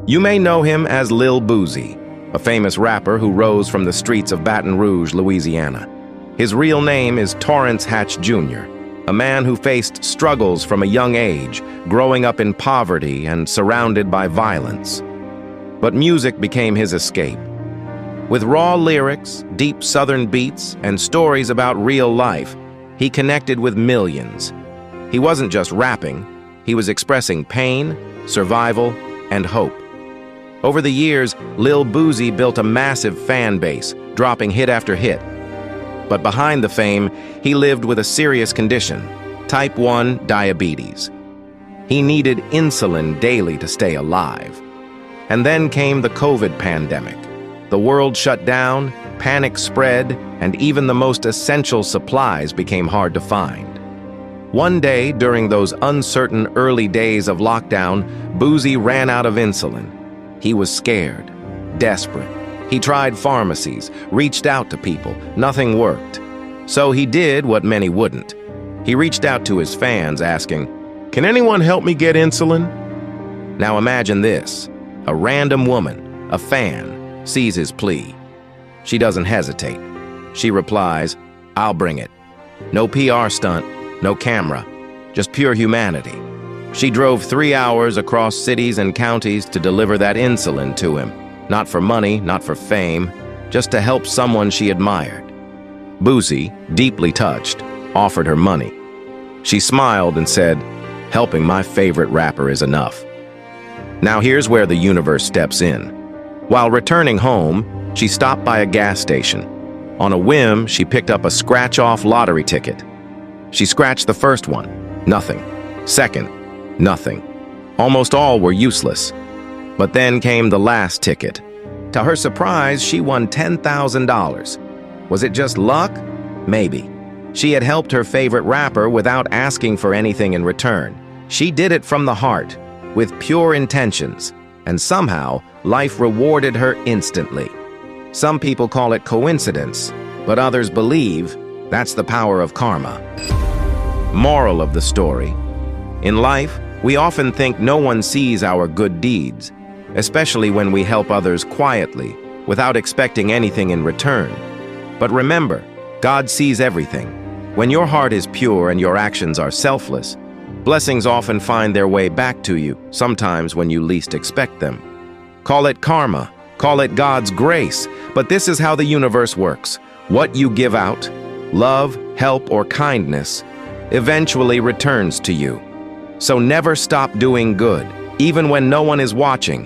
You may know him as Lil Boosie, a famous rapper who rose from the streets of Baton Rouge, Louisiana. His real name is Torrance Hatch Jr., a man who faced struggles from a young age, growing up in poverty and surrounded by violence. But music became his escape. With raw lyrics, deep Southern beats, and stories about real life, he connected with millions. He wasn't just rapping, he was expressing pain, survival, and hope. Over the years, Lil Boosie built a massive fan base, dropping hit after hit. But behind the fame, he lived with a serious condition, type 1 diabetes. He needed insulin daily to stay alive. And then came the COVID pandemic. The world shut down, panic spread, and even the most essential supplies became hard to find. One day, during those uncertain early days of lockdown, Boosie ran out of insulin. He was scared, desperate. He tried pharmacies, reached out to people. Nothing worked. So he did what many wouldn't. He reached out to his fans asking, "Can anyone help me get insulin?" Now imagine this. A random woman, a fan, sees his plea. She doesn't hesitate. She replies, "I'll bring it." No PR stunt, no camera, just pure humanity. She drove 3 hours across cities and counties to deliver that insulin to him. Not for money, not for fame, just to help someone she admired. Boosie, deeply touched, offered her money. She smiled and said, "Helping my favorite rapper is enough." Now here's where the universe steps in. While returning home, she stopped by a gas station. On a whim, she picked up a scratch-off lottery ticket. She scratched the first one, nothing. Second, nothing. Almost all were useless. But then came the last ticket. To her surprise, she won $10,000. Was it just luck? Maybe. She had helped her favorite rapper without asking for anything in return. She did it from the heart, with pure intentions, and somehow life rewarded her instantly. Some people call it coincidence, but others believe that's the power of karma. Moral of the story: in life, we often think no one sees our good deeds, especially when we help others quietly, without expecting anything in return. But remember, God sees everything. When your heart is pure and your actions are selfless, blessings often find their way back to you, sometimes when you least expect them. Call it karma, call it God's grace, but this is how the universe works. What you give out, love, help, or kindness, eventually returns to you. So never stop doing good, even when no one is watching.